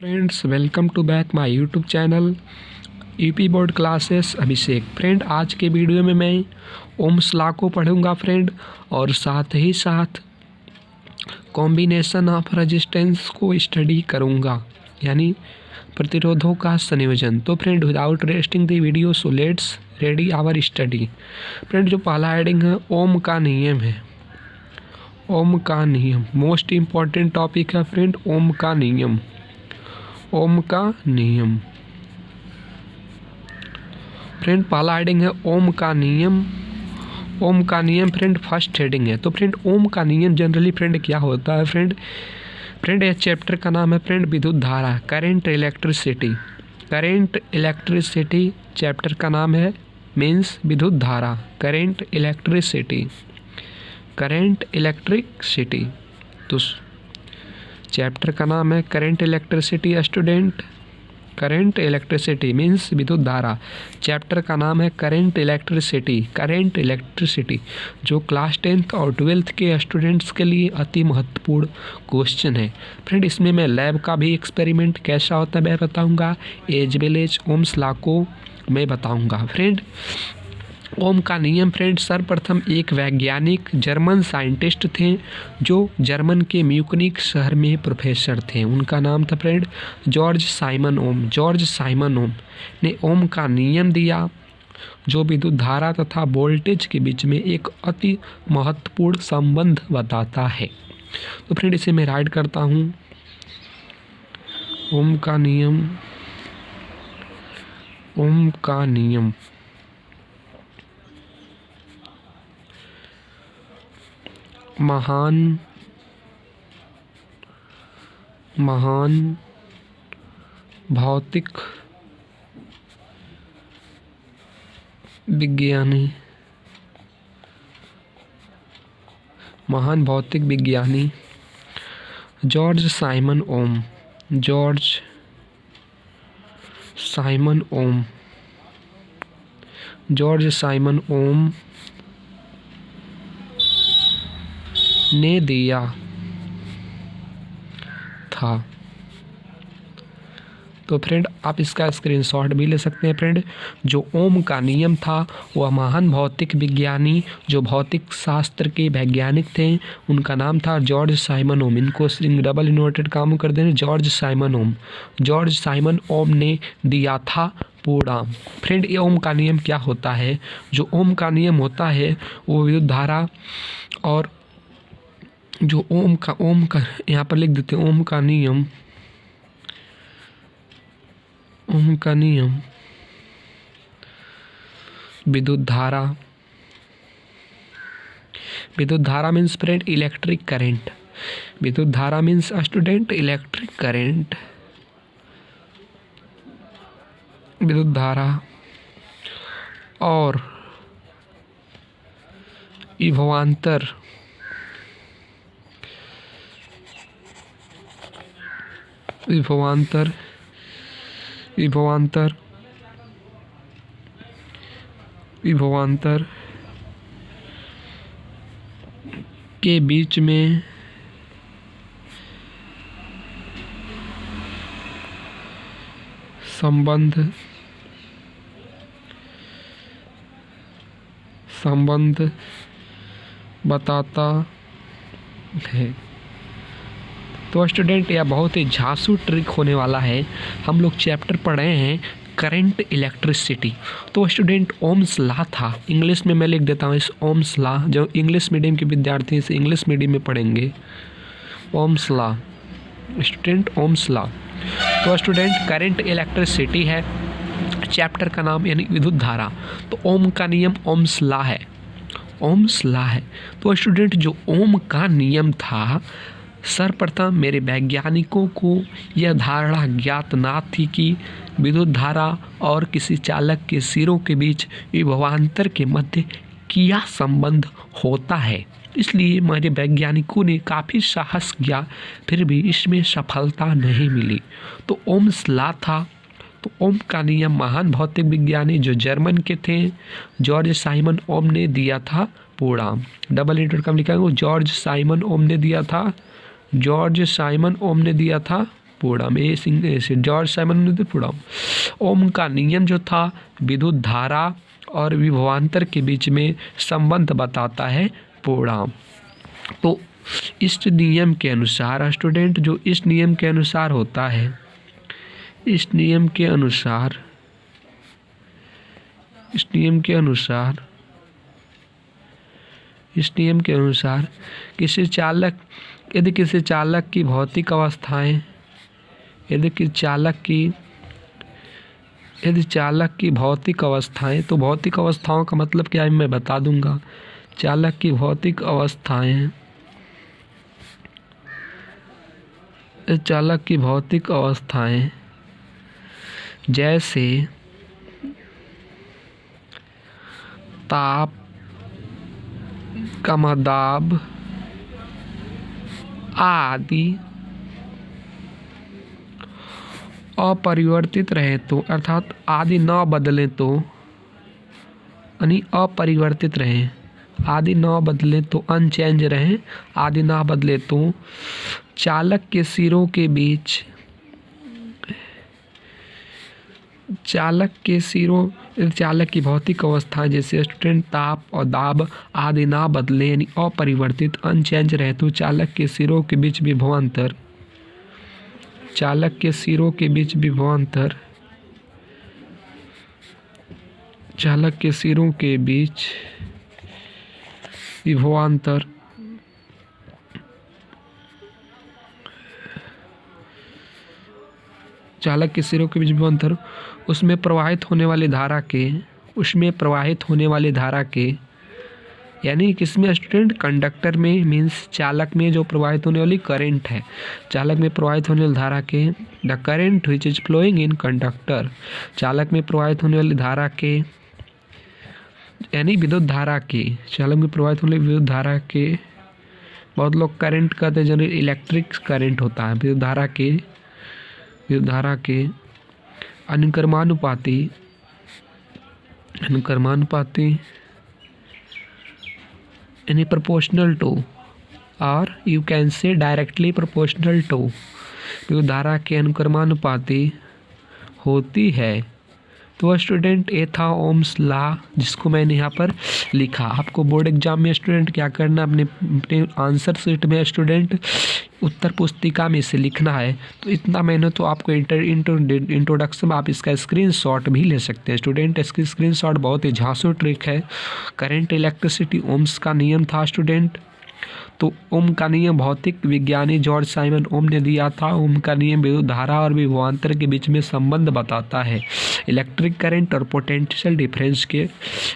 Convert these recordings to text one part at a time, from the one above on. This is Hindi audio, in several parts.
Friends, welcome to back my YouTube channel UP board classes Abhishek. Friend, आज के वीडियो में मैं ओम्स लॉ को पढ़ूंगा फ्रेंड, और साथ ही साथ कॉम्बिनेशन ऑफ रेजिस्टेंस को स्टडी करूंगा, यानी प्रतिरोधों का संयोजन। तो friend, without wasting the video, so let's ready our study. Friend, जो पहला हेडिंग है ओम का नियम है। ओम का नियम मोस्ट इम्पॉर्टेंट टॉपिक है फ्रेंड। ओम का नियम, ओम का नियम। फ्रेंड, पहला हेडिंग है ओम का नियम। ओम का नियम फ्रेंड फर्स्ट हेडिंग है। तो फ्रेंड, ओम का नियम जनरली फ्रेंड क्या होता है फ्रेंड? फ्रेंड, यह चैप्टर का नाम है फ्रेंड विद्युत धारा, current electricity. Current electricity chapter का नाम है, मीन्स विद्युत धारा, करेंट इलेक्ट्रिसिटी, करेंट इलेक्ट्रिसिटी। तो चैप्टर का नाम है current electricity student. Current electricity means विद्युत धारा। चैप्टर का नाम है करेंट इलेक्ट्रिसिटी, करेंट इलेक्ट्रिसिटी, जो क्लास 10th और 12th के स्टूडेंट्स के लिए अति महत्वपूर्ण क्वेश्चन है। फ्रेंड, इसमें मैं लैब का भी एक्सपेरिमेंट कैसा होता है मैं बताऊंगा, as well as Ohm's law को मैं बताऊंगा। फ्रेंड, ओम का नियम फ्रेंड सर्वप्रथम एक वैज्ञानिक जर्मन साइंटिस्ट थे, जो जर्मन के म्यूनिख शहर में प्रोफेसर थे। उनका नाम था फ्रेंड जॉर्ज साइमन ओम। जॉर्ज साइमन ओम ने ओम का नियम दिया, जो विद्युत धारा तथा वोल्टेज के बीच में एक अति महत्वपूर्ण संबंध बताता है। तो फ्रेंड, इसे मैं राइट करता हूँ। ओम का नियम, ओम का नियम। महान भौतिक विज्ञानी, महान भौतिक विज्ञानी जॉर्ज साइमन ओम, जॉर्ज साइमन ओम, जॉर्ज साइमन ओम ने दिया था। तो फ्रेंड, आप इसका स्क्रीनशॉट भी ले सकते हैं। फ्रेंड, जो ओम का नियम था वह महान भौतिक विज्ञानी, जो भौतिक शास्त्र के वैज्ञानिक थे, उनका नाम था जॉर्ज साइमन ओम। इनको डबल इन्वर्टेड काम कर देने, जॉर्ज साइमन ओम। जॉर्ज साइमन ओम ने दिया था पूर्णांक। फ्रेंड, ये ओम का नियम क्या होता है? जो ओम का नियम होता है वो विद्युत धारा, और जो ओम का यहाँ पर लिख देते हैं, ओम का नियम, ओम का नियम विद्युत धारा, विद्युत धारा मीन्स फ्रेंड इलेक्ट्रिक करेंट। विद्युत धारा मीन्स स्टूडेंट इलेक्ट्रिक करेंट, विद्युत धारा और विभवांतर, विभवांतर, विभवांतर, विभवांतर के बीच में संबंध बताता है। तो स्टूडेंट, यह बहुत ही झांसू ट्रिक होने वाला है। हम लोग चैप्टर पढ़ रहे हैं करंट इलेक्ट्रिसिटी। तो स्टूडेंट, ओम्स लॉ था, इंग्लिश में मैं लिख देता हूँ इस ओम्स लॉ, जो इंग्लिश मीडियम के विद्यार्थी इसे इंग्लिश मीडियम में पढ़ेंगे। Ohm's law student, Ohm's law. तो स्टूडेंट, करंट इलेक्ट्रिसिटी है चैप्टर का नाम, यानी विद्युत धारा। तो ओम का नियम ओम्स लॉ है, ओम्स लॉ है। तो स्टूडेंट, जो ओम का नियम था, सर्वप्रथम मेरे वैज्ञानिकों को यह धारणा ज्ञात ना थी कि विद्युत धारा और किसी चालक के सिरों के बीच विभवांतर के मध्य क्या संबंध होता है। इसलिए मेरे वैज्ञानिकों ने काफ़ी साहस किया, फिर भी इसमें सफलता नहीं मिली। तो ओम्स लॉ था। तो ओम का नियम महान भौतिक विज्ञानी जो जर्मन के थे जॉर्ज साइमन ओम ने दिया था पूर्णांक। डबल इंटरकम लिखा है, जॉर्ज साइमन ओम ने दिया था, जॉर्ज साइमन ओम ने दिया था पूर्णम। ए सिंह जॉर्ज साइमन न्यूटन पूर्णम। ओम का नियम जो था विद्युत धारा और विभवांतर के बीच में संबंध बताता है पूर्णम। तो इस नियम के अनुसार स्टूडेंट, जो इस नियम के अनुसार होता है, इस नियम के अनुसार किसी चालक, यदि किसी चालक की भौतिक अवस्थाएं, यदि चालक की भौतिक अवस्थाएं, तो भौतिक अवस्थाओं का मतलब क्या है मैं बता दूंगा। चालक की भौतिक अवस्थाएं, जैसे ताप, दाब आदि अपरिवर्तित रहे तो, अर्थात आदि न बदले तो, यानी अपरिवर्तित रहे, आदि न बदले तो, अनचेंज रहे, आदि ना बदले तो चालक के सिरों के बीच, चालक की भौतिक अवस्था जैसे स्टूडेंट ताप और दाब आदि ना बदले यानी अपरिवर्तित अनचेंज रहे तो चालक के सिरों के बीच विभवांतर, उसमें प्रवाहित होने वाली धारा के, यानी किसमें स्टूडेंट, कंडक्टर में, मीन्स चालक में जो प्रवाहित होने वाली करंट है, चालक में प्रवाहित होने वाली धारा के, the current which is flowing in conductor, चालक में प्रवाहित होने वाली धारा के, यानी विद्युत धारा के, चालक में प्रवाहित होने वाली विद्युत धारा के, बहुत लोग करंट कहते हैं, जनरली इलेक्ट्रिक करंट होता है, विद्युत धारा के अनुक्रमानुपाती, यानी प्रोपोर्शनल टू, और you can say directly proportional to, विद्युत धारा के अनुक्रमानुपाती होती है। तो स्टूडेंट ये था ओम्स लॉ, जिसको मैंने यहाँ पर लिखा। आपको बोर्ड एग्जाम में स्टूडेंट क्या करना, अपने आंसर शीट में स्टूडेंट उत्तर पुस्तिका में इसे लिखना है। तो इतना मैंने तो आपको इंट्रोडक्शन में आप इसका स्क्रीनशॉट भी ले सकते हैं स्टूडेंट। इसकी स्क्रीनशॉट बहुत ही झांसू ट्रिक है। करंट इलेक्ट्रिसिटी ओम्स का नियम था स्टूडेंट। तो ओम का नियम भौतिक विज्ञानी जॉर्ज साइमन ओम ने दिया था। ओम का नियम विद्युत धारा और विभवांतर के बीच में संबंध बताता है, इलेक्ट्रिक करंट और पोटेंशियल डिफरेंस के।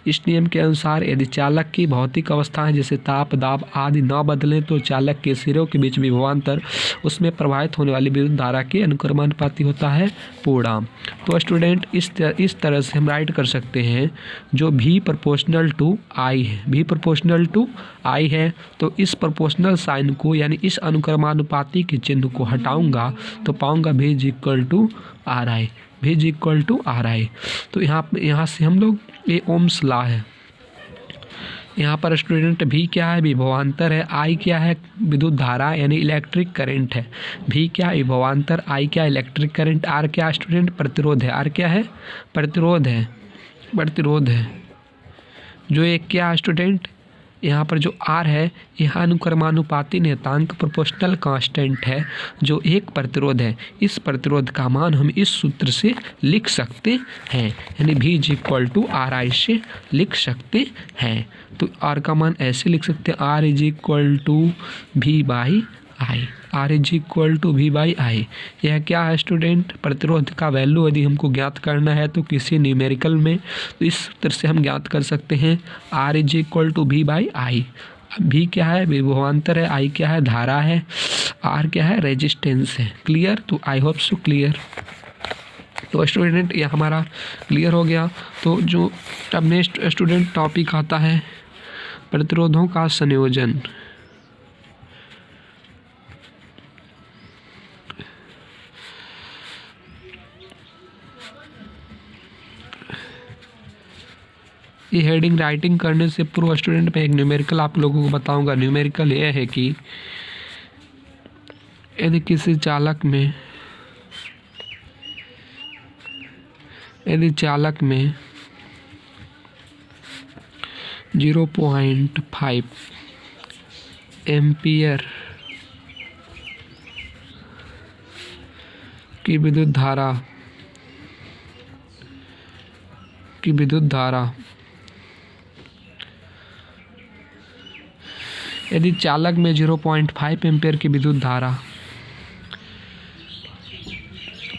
इस नियम के अनुसार यदि चालक की भौतिक अवस्थाएं जैसे ताप, दाब आदि न बदलें तो चालक के सिरों के बीच विभवांतर उसमें प्रवाहित होने वाली विद्युत धारा के अनुक्रमानुपाती होता है पूर्णांक। तो स्टूडेंट इस तरह से हम राइट कर सकते हैं, जो भी प्रोपोर्शनल टू आई है, भी प्रोपोर्शनल टू आई है, तो इस प्रोपोर्शनल साइन को यानी इस अनुक्रमानुपाती के चिन्ह को हटाऊंगा तो पाऊंगा V is equal to R I, V is equal to R I. तो यहाँ से हम लोग ये ओम्स लॉ है। यहाँ पर स्टूडेंट V क्या है, विभवांतर है, I क्या है, विद्युत धारा यानी इलेक्ट्रिक करंट है। V क्या, विभवांतर, I क्या, इलेक्ट्रिक करंट, R क्या स्टूडेंट, प्रतिरोध है। R क्या है, प्रतिरोध है। जो एक क्या स्टूडेंट, यहाँ पर जो R है यह अनुक्रमानुपाती नियतांक प्रोपोर्शनल कांस्टेंट है, जो एक प्रतिरोध है। इस प्रतिरोध का मान हम इस सूत्र से लिख सकते हैं, यानी V is equal to R I से लिख सकते हैं। तो R का मान ऐसे लिख सकते हैं, R is equal to V by I, R is equal to V by I. यह क्या है स्टूडेंट, प्रतिरोध का वैल्यू यदि हमको ज्ञात करना है तो किसी न्यूमेरिकल में, तो इस सूत्र से हम ज्ञात कर सकते हैं, R is equal to V by I. V क्या है, विभवांतर है, I क्या है, धारा है, R क्या है, रेजिस्टेंस है। क्लियर, तो आई होप सो क्लियर। तो स्टूडेंट यह हमारा क्लियर हो गया। तो जो अब नेक्स्ट स्टूडेंट टॉपिक आता है प्रतिरोधों का संयोजन। ये हेडिंग राइटिंग करने से पूर्व स्टूडेंट मैं एक न्यूमेरिकल आप लोगों को बताऊंगा। न्यूमेरिकल यह है कि यदि किसी चालक में यदि चालक में 0.5 एम्पियर की विद्युत धारा यदि चालक में 0.5 एम्पियर की विद्युत धारा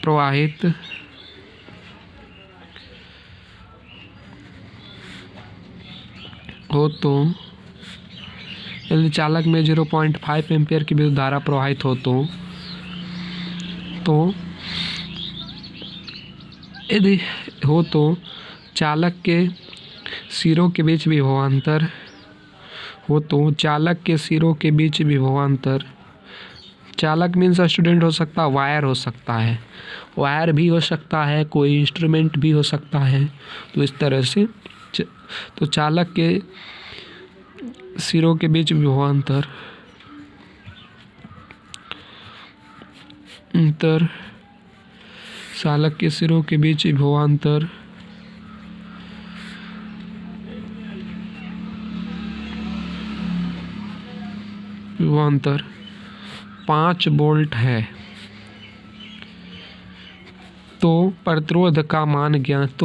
प्रवाहित हो तो यदि चालक में 0.5 एम्पियर की विद्युत धारा प्रवाहित हो तो यदि हो तो चालक के सिरों के बीच विभवांतर चालक मीन्स स्टूडेंट हो सकता है, वायर हो सकता है, वायर भी हो सकता है, कोई इंस्ट्रूमेंट भी हो सकता है। तो इस तरह से तो चालक के सिरों के बीच विभवांतर चालक के सिरों के बीच विभवांतर 5 वोल्ट है। तो प्रतिरोध का मान ज्ञात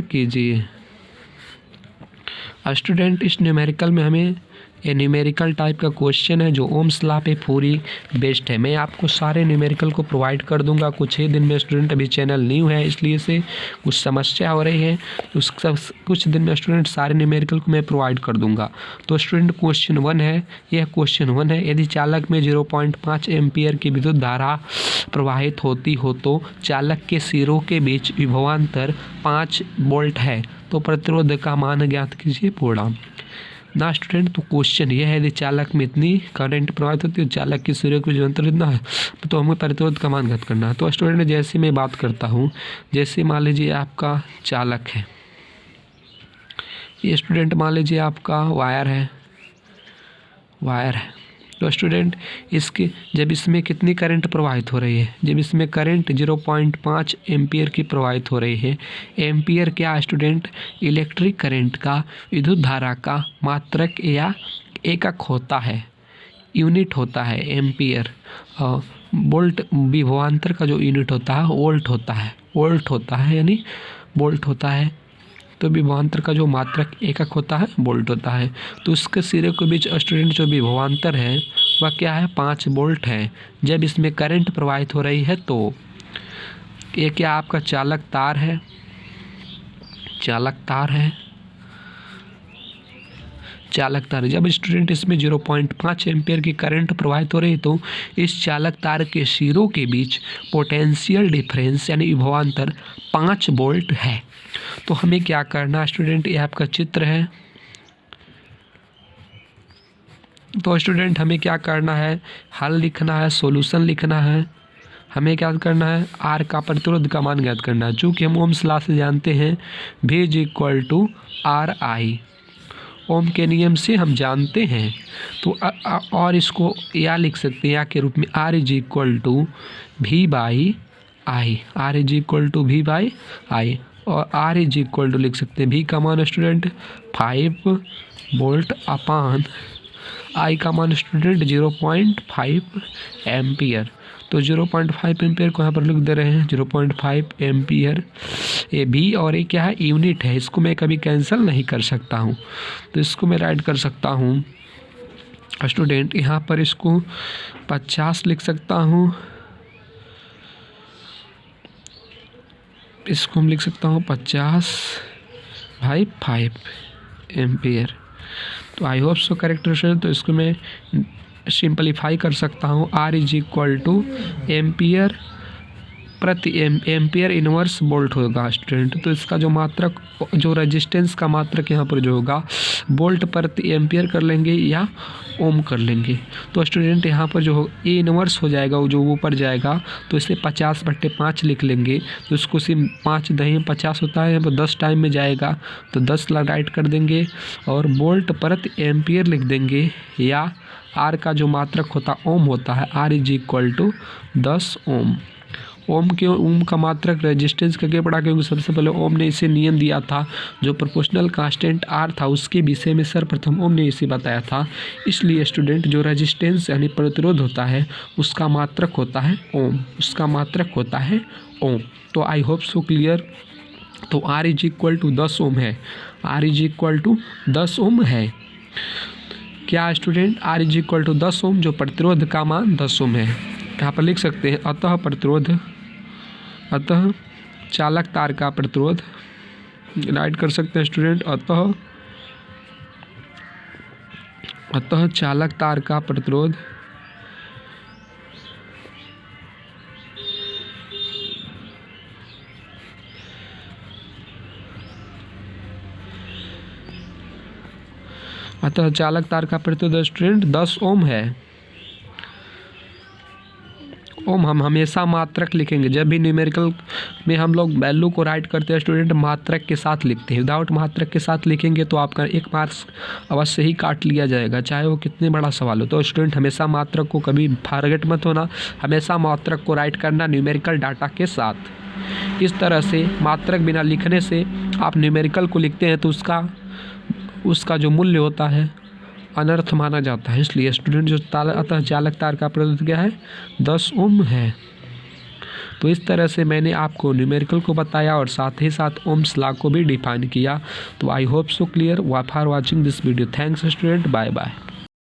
कीजिए। स्टूडेंट इस न्यूमेरिकल में हमें ये न्यूमेरिकल टाइप का क्वेश्चन है जो ओम्स लॉ पे पूरी बेस्ड है। मैं आपको सारे न्यूमेरिकल को प्रोवाइड कर दूंगा। कुछ ही दिन में स्टूडेंट, अभी चैनल न्यू है इसलिए से कुछ समस्या हो रही है, तो कुछ दिन में स्टूडेंट सारे न्यूमेरिकल को मैं प्रोवाइड कर दूंगा। तो स्टूडेंट क्वेश्चन 1 है, यह क्वेश्चन 1 है। यदि चालक में 0.5 एम्पियर की विद्युत धारा प्रवाहित होती हो तो चालक के सिरों के बीच विभवांतर 5 वोल्ट है, तो प्रतिरोध का मान ज्ञात कीजिए पूर्णांक ना। स्टूडेंट तो क्वेश्चन ये है, यदि चालक में इतनी करंट प्रवाहित होती है, चालक के सिरे को विभवांतर इतना है, तो हमें प्रतिरोध का मान ज्ञात करना है। तो स्टूडेंट जैसे मैं बात करता हूँ, जैसे मान लीजिए आपका चालक है, ये स्टूडेंट मान लीजिए आपका वायर है। तो स्टूडेंट जब इसमें कितनी करंट प्रवाहित हो रही है, जब इसमें करंट 0.5 एम्पियर की प्रवाहित हो रही है। एम्पियर क्या स्टूडेंट? इलेक्ट्रिक करंट का विद्युत धारा का मात्रक या एकक होता है, यूनिट होता है एम्पियर। वोल्ट विभवांतर का जो यूनिट होता है वोल्ट होता है यानी वोल्ट होता है। तो विभवांतर का जो मात्रक एकक होता है वोल्ट होता है। तो उसके सिरे के बीच स्टूडेंट जो विभवांतर है वह क्या है? 5 वोल्ट है। जब इसमें करंट प्रवाहित हो रही है तो ये क्या आपका चालक तार है, जब स्टूडेंट इसमें 0.5 एम्पियर की करंट प्रवाहित हो रही है तो इस चालक तार के सिरों के बीच पोटेंशियल डिफरेंस यानी विभवांतर 5 वोल्ट है। तो हमें क्या करना स्टूडेंट, ये आपका चित्र है। तो स्टूडेंट हमें क्या करना है? हल लिखना है, सॉल्यूशन लिखना है। हमें क्या करना है? आर का प्रतिरोध का मान ज्ञात करना है। चूँकि हम ओम्स लॉ से जानते हैं V = RI, ओम के नियम से हम जानते हैं। तो और इसको या लिख सकते हैं या के रूप में R = V/I, और R = लिख सकते हैं V का मान स्टूडेंट 5 वोल्ट अपान I का मान स्टूडेंट 0.5 एम्पियर। तो 0.5 एम्पियर को यहाँ पर लिख दे रहे हैं, 0.5 एम्पियर। ये भी और ये क्या है? यूनिट है। इसको मैं कभी कैंसिल नहीं कर सकता हूँ, तो इसको मैं राइट कर सकता हूँ स्टूडेंट। यहाँ पर इसको 50 लिख सकता हूँ, इसको हम लिख सकता हूँ 50/5 एम्पियर। तो आई होप सो करेक्ट है। तो इसको मैं सिंपलीफाई कर सकता हूँ। R = एम्पियर प्रति एम्पियर इनवर्स वोल्ट होगा स्टूडेंट। तो इसका जो मात्रक, जो रेजिस्टेंस का मात्रक यहाँ पर जो होगा वोल्ट प्रति एम्पियर कर लेंगे या ओम कर लेंगे। तो स्टूडेंट यहाँ पर जो ए इनवर्स हो जाएगा, वो जो ऊपर जाएगा तो इसे 50/5 लिख लेंगे। तो इसको सिर्फ 5 दही 50 होता है, तो 10 टाइम में जाएगा तो 10 राइट कर देंगे और वोल्ट प्रति एम्पियर लिख देंगे, या आर का जो मात्रक होता ओम होता है, R = 10 ओम। ओम का मात्रक रेजिस्टेंस करके पढ़ा, क्योंकि सबसे पहले ओम ने इसे नियम दिया था, जो प्रोपोर्शनल कांस्टेंट आर था उसके विषय में सर्वप्रथम ओम ने इसे बताया था। इसलिए स्टूडेंट जो रेजिस्टेंस यानी प्रतिरोध होता है उसका मात्रक होता है ओम, उसका मात्रक होता है ओम। तो आई होप सो क्लियर। तो R = 10 ओम है, R = 10 ओम है। क्या स्टूडेंट? R = 10 ओम, जो प्रतिरोध का मान 10 ओम है। यहाँ पर लिख सकते हैं अतः प्रतिरोध, अतः चालक तार का प्रतिरोध राइट कर सकते हैं स्टूडेंट, अतः चालक तार का प्रतिरोध स्टूडेंट 10 ओम है। ओम हम हमेशा मात्रक लिखेंगे, जब भी न्यूमेरिकल में हम लोग वैल्यू को राइट करते हैं स्टूडेंट मात्रक के साथ लिखते हैं। विदाउट मात्रक के साथ लिखेंगे तो आपका 1 मार्क्स अवश्य ही काट लिया जाएगा, चाहे वो कितने बड़ा सवाल हो। तो स्टूडेंट हमेशा मात्रक को कभी फॉरगेट मत होना, हमेशा मात्रक को राइट करना न्यूमेरिकल डाटा के साथ। इस तरह से मात्रक बिना लिखने से आप न्यूमेरिकल को लिखते हैं तो उसका जो मूल्य होता है अनर्थ माना जाता है। इसलिए स्टूडेंट जो अतः चालक तार का प्रतिरोध क्या है? 10 ओम है। तो इस तरह से मैंने आपको न्यूमेरिकल को बताया और साथ ही साथ ओम्स लॉ को भी डिफाइन किया। तो I hope so clear. For watching this video, thanks student, bye bye.